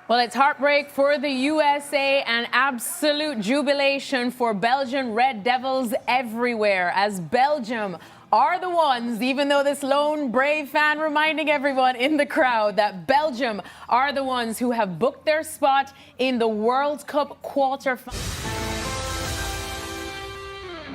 Well, it's heartbreak for the USA and absolute jubilation for Belgian Red Devils everywhere, as Belgium are the ones, even though this lone brave fan reminding everyone in the crowd that Belgium are the ones who have booked their spot in the World Cup quarterfinals.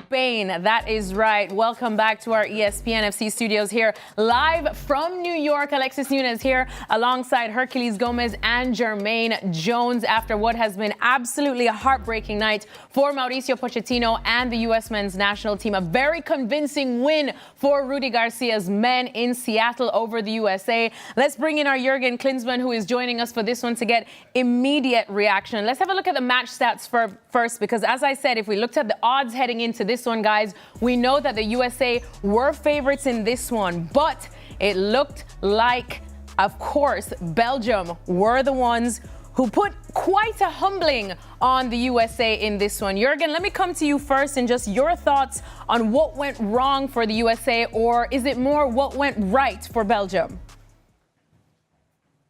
Spain, that is right. Welcome back to our ESPN FC studios here live from New York. Alexis Nunes here alongside Herculez Gomez and Jermaine Jones after what has been absolutely a heartbreaking night for Mauricio Pochettino and the U.S. men's national team. A very convincing win for Rudy Garcia's men in Seattle over the USA. Let's bring in our Jurgen Klinsmann, who is joining us for this one to get immediate reaction. Let's have a look at the match stats first, because as I said, if we looked at the odds heading into this one, guys, we know that the USA were favorites in this one, but it looked like, of course, Belgium were the ones who put quite a humbling on the USA in this one. Jurgen, let me come to you first and just your thoughts on what went wrong for the USA, or is it more what went right for Belgium?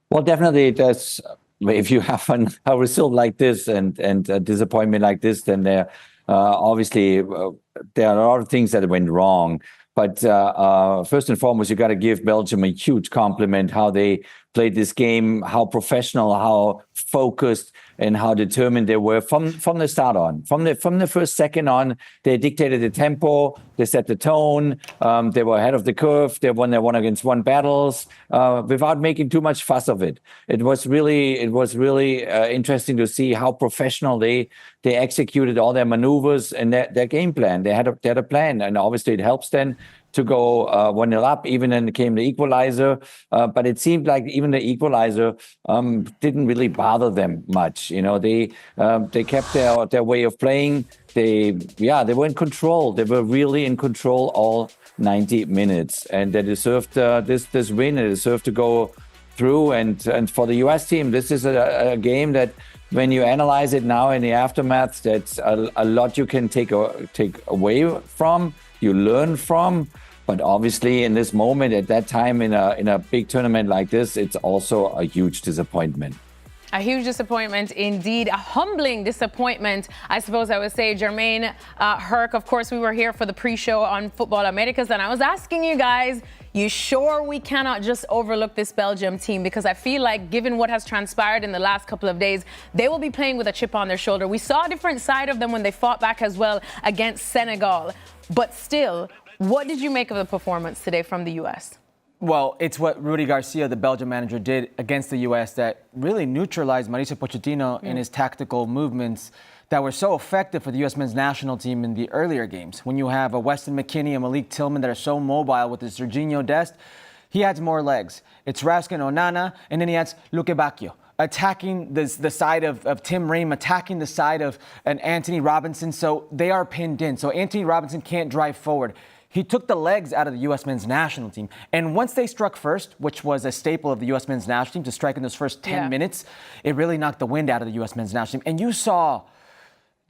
Well, definitely that's, if you have a result like this and a disappointment like this, then obviously there are a lot of things that went wrong. But first and foremost, you got to give Belgium a huge compliment how they played this game, how professional, how focused, and how determined they were from the start on. From the first second on, they dictated the tempo, they set the tone, they were ahead of the curve, they won their one-against-one battles without making too much fuss of it. It was really interesting to see how professional they executed all their maneuvers and their game plan. They had a plan, and obviously it helps then to go 1-0 up. Even then came the equalizer, but it seemed like even the equalizer didn't really bother them much. You know, they kept their way of playing. They were in control. They were really in control all 90 minutes, and they deserved this win. They deserved to go through. And for the US team, this is a game that, when you analyze it now in the aftermath, that's a lot you can take away from, you learn from. But obviously, in this moment, at that time, in a big tournament like this, it's also a huge disappointment. A huge disappointment indeed, a humbling disappointment, I suppose I would say. Jermaine, Herc, of course, we were here for the pre-show on Football Americas, and I was asking you guys, you sure we cannot just overlook this Belgium team? Because I feel like, given what has transpired in the last couple of days, they will be playing with a chip on their shoulder. We saw a different side of them when they fought back as well against Senegal. But still, what did you make of the performance today from the U.S.? Well, it's what Rudy Garcia, the Belgian manager, did against the U.S. that really neutralized Mauricio Pochettino in his tactical movements that were so effective for the U.S. men's national team in the earlier games. When you have a Weston McKennie and Malik Tillman that are so mobile with the Serginho Dest, he adds more legs. It's Raskin Onana, and then he adds Luke Bacchio, attacking the side of Tim Ream, attacking the side of an Anthony Robinson. So they are pinned in. So Anthony Robinson can't drive forward. He took the legs out of the U.S. men's national team. And once they struck first, which was a staple of the U.S. men's national team, to strike in those first 10 minutes, it really knocked the wind out of the U.S. men's national team. And you saw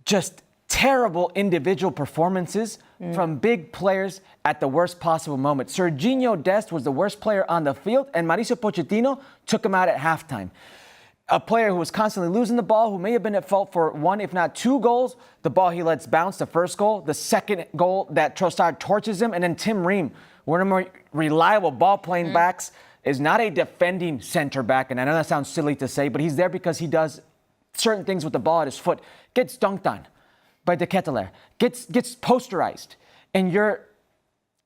just terrible individual performances from big players at the worst possible moment. Serginho Dest was the worst player on the field, and Mauricio Pochettino took him out at halftime. A player who was constantly losing the ball, who may have been at fault for one, if not two goals. The ball he lets bounce, the first goal. The second goal that Trossard torches him. And then Tim Ream, one of the more reliable ball-playing backs, is not a defending center back. And I know that sounds silly to say, but he's there because he does certain things with the ball at his foot. Gets dunked on by De Ketelaere. Gets posterized. And you're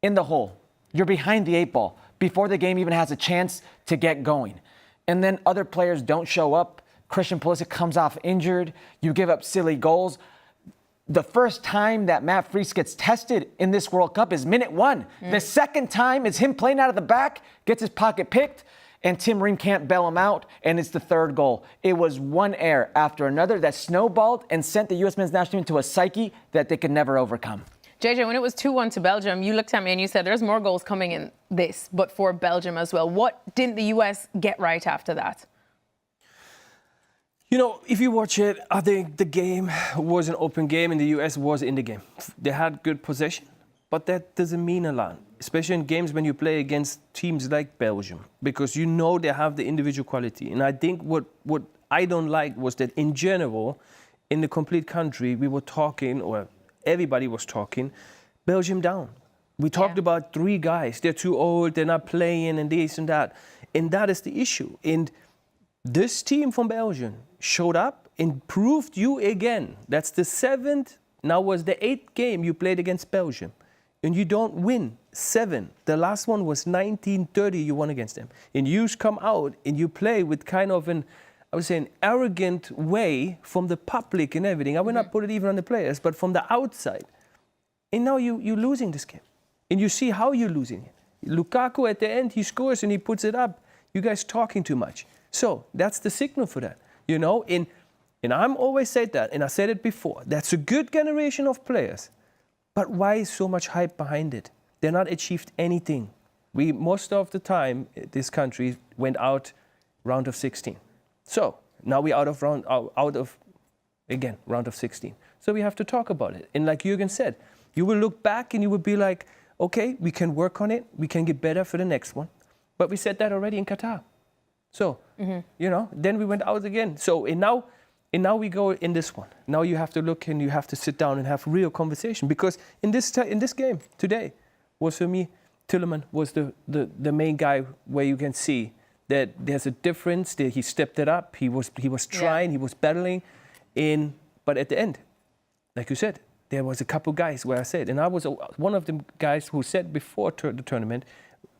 in the hole. You're behind the eight ball before the game even has a chance to get going. And then other players don't show up. Christian Pulisic comes off injured. You give up silly goals. The first time that Matt Freese gets tested in this World Cup is minute 1. The second time is him playing out of the back, gets his pocket picked, and Tim Ream can't bail him out, and it's the third goal. It was one error after another that snowballed and sent the U.S. men's national team into a psyche that they could never overcome. JJ, when it was 2-1 to Belgium, you looked at me and you said there's more goals coming in this, but for Belgium as well. What didn't the U.S. get right after that? You know, if you watch it, I think the game was an open game and the U.S. was in the game. They had good possession, but that doesn't mean a lot, especially in games when you play against teams like Belgium, because you know they have the individual quality. And I think what I don't like was that in general, in the complete country, we were talking, or everybody was talking, Belgium down. We talked about 3 guys. They're too old, they're not playing, and this and that. And that is the issue. And this team from Belgium showed up and proved you again. That's the 7th, now was the 8th game you played against Belgium. And you don't win 7. The last one was 1930, you won against them. And you come out and you play with kind of an, I would say, an arrogant way from the public and everything. I would not put it even on the players, but from the outside. And now you're losing this game. And you see how you're losing it. Lukaku at the end, he scores and he puts it up. You guys talking too much. So that's the signal for that, you know. And I'm always said that, and I said it before. That's a good generation of players. But why is so much hype behind it? They're not achieved anything. We, most of the time, this country went out round of 16. So now we're out of round of 16. So we have to talk about it. And like Jürgen said, you will look back and you will be like, okay, we can work on it. We can get better for the next one. But we said that already in Qatar. So, you know, then we went out again. So, and now we go in this one. Now you have to look and you have to sit down and have real conversation. Because in this game today was, for me, Tielemans was the main guy where you can see that there's a difference, that he stepped it up. He was trying, he was battling. But at the end, like you said, there was a couple guys where I said, and I was one of the guys who said before the tournament,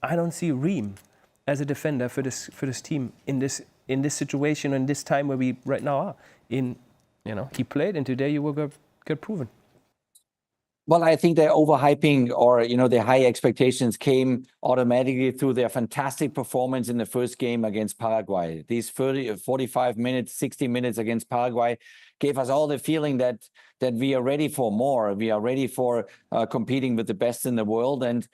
I don't see Ream as a defender for this team in this situation and this time where we right now are. He played, and today you will get proven. Well, I think they're overhyping, or, you know, their high expectations came automatically through their fantastic performance in the first game against Paraguay. These 45 minutes, 60 minutes against Paraguay gave us all the feeling that we are ready for more. We are ready for competing with the best in the world, and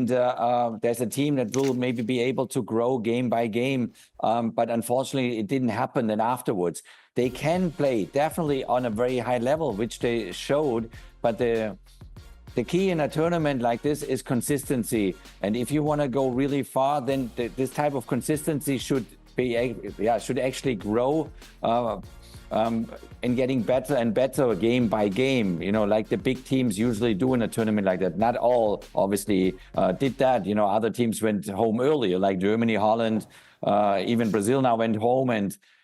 there's a team that will maybe be able to grow game by game. But unfortunately, it didn't happen. Then afterwards, they can play definitely on a very high level, which they showed. But the key in a tournament like this is consistency. And if you want to go really far, then this type of consistency should actually grow. And getting better and better game by game, you know, like the big teams usually do in a tournament like that. Not all, obviously, did that. You know, other teams went home earlier, like Germany, Holland, even Brazil now went home,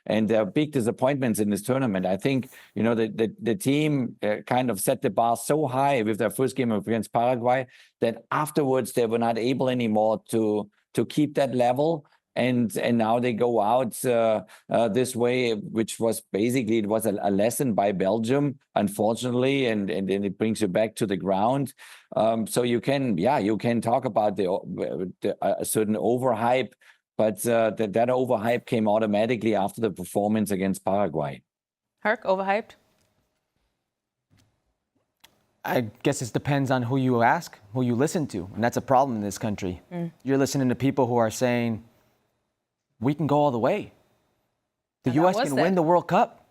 and there are big disappointments in this tournament. I think, you know, the team kind of set the bar so high with their first game against Paraguay that afterwards they were not able anymore to keep that level. And now they go out this way, which was basically, it was a lesson by Belgium, unfortunately, and then it brings you back to the ground. So you can talk about a certain overhype, but that overhype came automatically after the performance against Paraguay. Herc, overhyped? I guess it depends on who you ask, who you listen to, and that's a problem in this country. You're listening to people who are saying, we can go all the way. The U.S. can win the World Cup.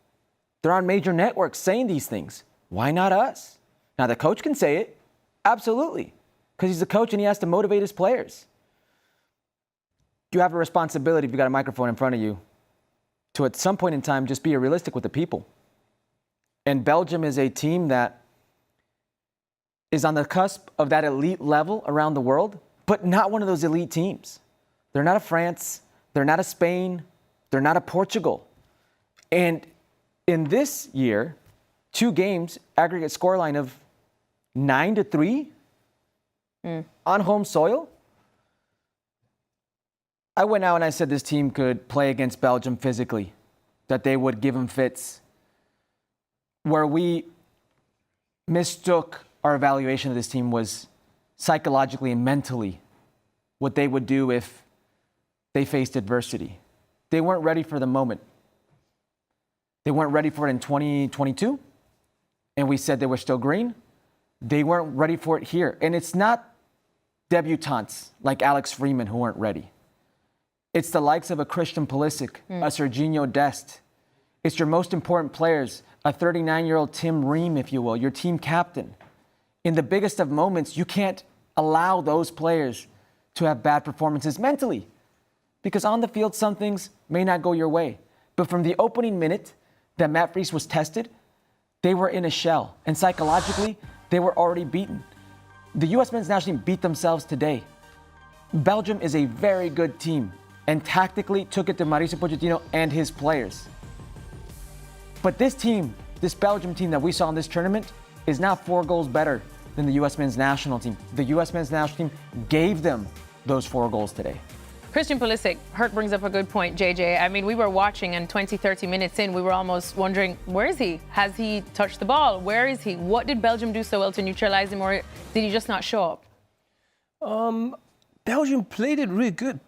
They're on major networks saying these things. Why not us? Now, the coach can say it. Absolutely. Because he's the coach and he has to motivate his players. You have a responsibility, if you've got a microphone in front of you, to at some point in time just be realistic with the people. And Belgium is a team that is on the cusp of that elite level around the world, but not one of those elite teams. They're not a France. They're not a Spain. They're not a Portugal. And in this year, 2 games, aggregate scoreline of 9-3 on home soil. I went out and I said this team could play against Belgium physically, that they would give them fits. Where we mistook our evaluation of this team was psychologically and mentally what they would do if they faced adversity. They weren't ready for the moment. They weren't ready for it in 2022, and we said they were still green. They weren't ready for it here. And it's not debutantes like Alex Freeman who weren't ready. It's the likes of a Christian Pulisic, a Serginho Dest. It's your most important players, a 39-year-old Tim Ream, if you will, your team captain. In the biggest of moments, you can't allow those players to have bad performances mentally. Because on the field, some things may not go your way. But from the opening minute that Matt Friese was tested, they were in a shell. And psychologically, they were already beaten. The U.S. men's national team beat themselves today. Belgium is a very good team and tactically took it to Mauricio Pochettino and his players. But this team, this Belgium team that we saw in this tournament, is now 4 goals better than the U.S. men's national team. The U.S. men's national team gave them those 4 goals today. Christian Pulisic, Hurt brings up a good point, JJ. I mean, we were watching and 20, 30 minutes in, we were almost wondering, where is he? Has he touched the ball? Where is he? What did Belgium do so well to neutralize him, or did he just not show up? Belgium played it really good.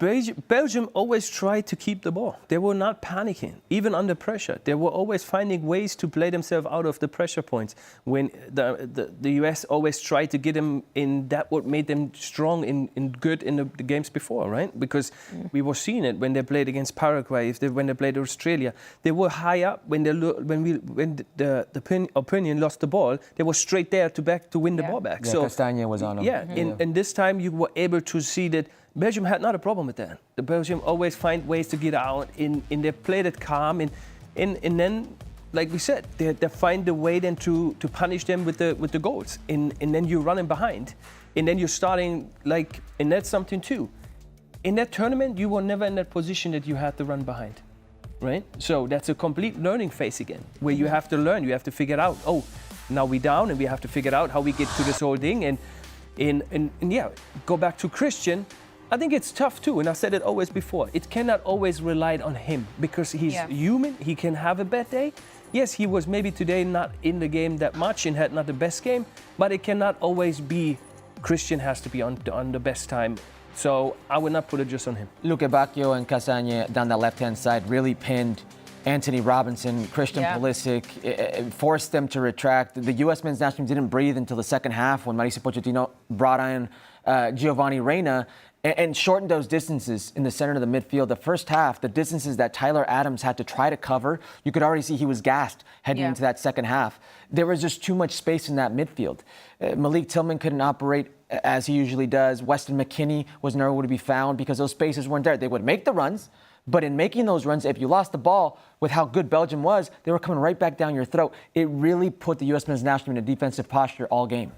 Belgium always tried to keep the ball. They were not panicking, even under pressure. They were always finding ways to play themselves out of the pressure points. When the US always tried to get them in, that what made them strong and good in the games before, right? Because we were seeing it when they played against Paraguay, when they played Australia. They were high up when the opinion lost the ball. They were straight there to win the ball back. Yeah, so Castagna was on them. Yeah, and this time you were able to see that Belgium had not a problem with that. The Belgium always find ways to get out, and they played it calm, and then, like we said, they find a way then to punish them with the goals, and then you're running behind, and then you're starting and that's something too. In that tournament, you were never in that position that you had to run behind, right? So that's a complete learning phase again, where you have to learn, you have to figure out, oh, now we're down, and we have to figure out how we get to this whole thing, and yeah, go back to Christian. I think it's tough too, and I said it always before. It cannot always rely on him because he's human. He can have a bad day. Yes, he was maybe today not in the game that much and had not the best game, but it cannot always be Christian has to be on the best time. So I would not put it just on him. Luke Bacchio and Castagna down that left-hand side really pinned Anthony Robinson, Christian Pulisic, forced them to retract. The U.S. men's national team didn't breathe until the second half when Mauricio Pochettino brought in Giovanni Reyna and shortened those distances in the center of the midfield. The first half, the distances that Tyler Adams had to try to cover, you could already see he was gassed heading into that second half. There was just too much space in that midfield. Malik Tillman couldn't operate as he usually does. Weston McKennie was nowhere to be found because those spaces weren't there. They would make the runs, but in making those runs, if you lost the ball with how good Belgium was, they were coming right back down your throat. It really put the U.S. men's national team in a defensive posture all game.